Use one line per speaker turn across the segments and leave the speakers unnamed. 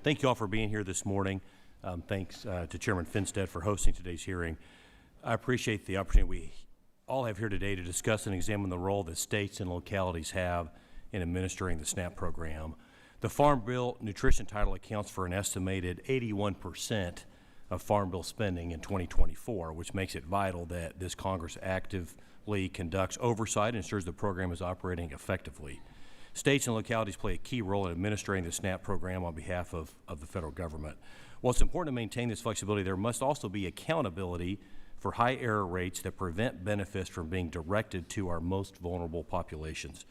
Thank you all for being here this morning. Thanks to Chairman Finstead for hosting today's hearing. I appreciate the opportunity we all have here today to discuss and examine the role that states and localities have in administering the SNAP program. The Farm Bill nutrition title accounts for an estimated 81% of Farm Bill spending in 2024, which makes it vital that this Congress actively conducts oversight and ensures the program is operating effectively. States and localities play a key role in administering the SNAP program on behalf of the federal government. While it's important to maintain this flexibility, there must also be accountability for high error rates that prevent benefits from being directed to our most vulnerable populations.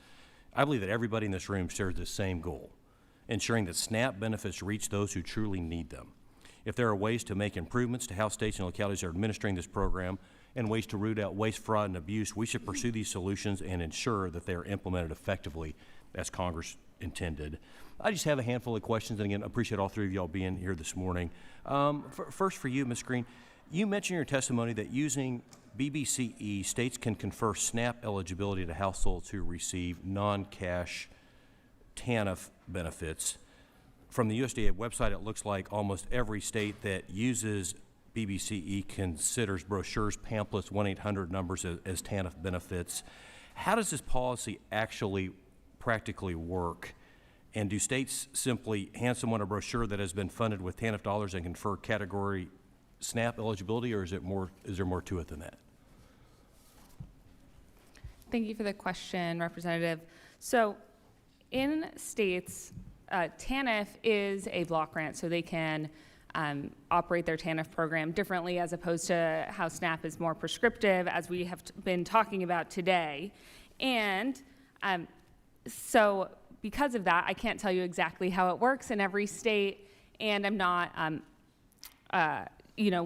I believe that everybody in this room shares the same goal, ensuring that SNAP benefits reach those who truly need them. If there are ways to make improvements to how states and localities are administering this program and ways to root out waste, fraud, and abuse, we should pursue these solutions and ensure that they are implemented effectively as Congress intended. I just have a handful of questions, and again, I appreciate all three of y'all being here this morning. First for you, Ms. Green, you mentioned in your testimony that using BBCE, states can confer SNAP eligibility to households who receive non-cash TANF benefits. From the USDA website, it looks like almost every state that uses BBCE considers brochures, pamphlets, 1-800 numbers as TANF benefits. How does this policy actually practically work? And do states simply hand someone a brochure that has been funded with TANF dollars and confer category SNAP eligibility, or is there more to it than that?
Thank you for the question, Representative. So in states, TANF is a block grant, so they can operate their TANF program differently as opposed to how SNAP is more prescriptive, as we have been talking about today. And so because of that, I can't tell you exactly how it works in every state, and I'm not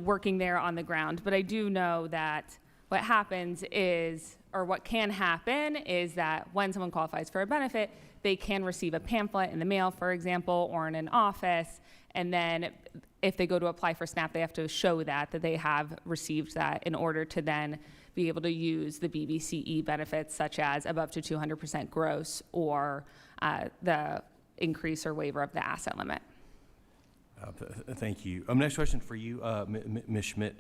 working there on the ground. But I do know that what happens is, or what can happen is that when someone qualifies for a benefit, they can receive a pamphlet in the mail, for example, or in an office, and then if they go to apply for SNAP, they have to show that they have received that in order to then be able to use the BBCE benefits, such as above to 200% gross, or the increase or waiver of the asset limit.
Thank you. Next question for you, Ms. Schmidt.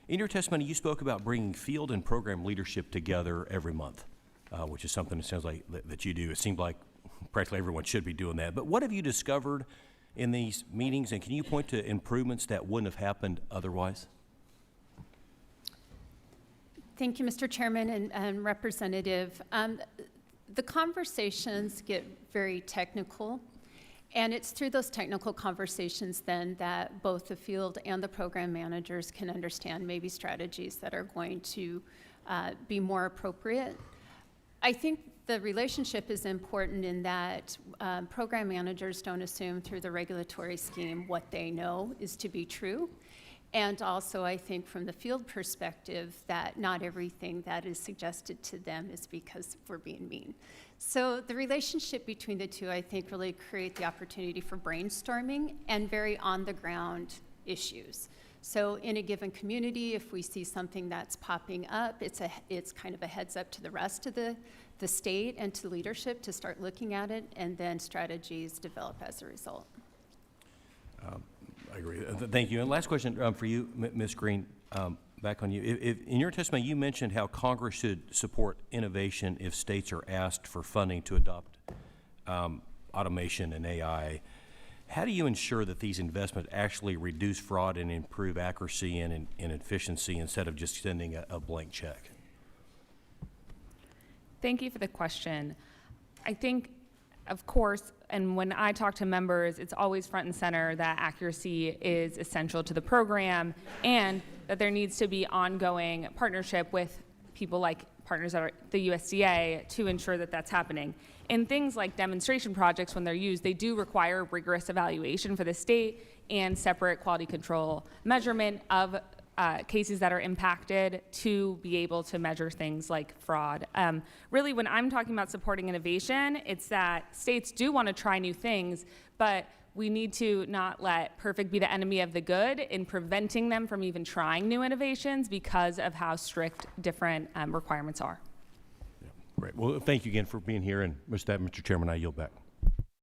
In your testimony, you spoke about bringing field and program leadership together every month, which is something it sounds like that you do. It seems like practically everyone should be doing that. But what have you discovered in these meetings, and can you point to improvements that wouldn't have happened otherwise?
Thank you, Mr. Chairman and Representative. The conversations get very technical, and it's through those technical conversations then that both the field and the program managers can understand maybe strategies that are going to be more appropriate. I think the relationship is important in that program managers don't assume through the regulatory scheme what they know is to be true. And also, I think from the field perspective, that not everything that is suggested to them is because we're being mean. So the relationship between the two, I think, really create the opportunity for brainstorming and very on-the-ground issues. So in a given community, if we see something that's popping up, it's kind of a heads up to the rest of the state and to leadership to start looking at it, and then strategies develop as a result.
I agree. Thank you. And last question for you, Ms. Green, back on you. In your testimony, you mentioned how Congress should support innovation if states are asked for funding to adopt automation and AI. How do you ensure that these investments actually reduce fraud and improve accuracy and efficiency instead of just sending a blank check?
Thank you for the question. I think, of course, and when I talk to members, it's always front and center that accuracy is essential to the program, and that there needs to be ongoing partnership with people like partners at the USDA to ensure that that's happening. In things like demonstration projects, when they're used, they do require rigorous evaluation for the state and separate quality control measurement of cases that are impacted to be able to measure things like fraud. Really, when I'm talking about supporting innovation, it's that states do want to try new things, but we need to not let perfect be the enemy of the good in preventing them from even trying new innovations because of how strict different requirements are.
Yeah, great. Well, thank you again for being here, and with that, Mr. Chairman, I yield back.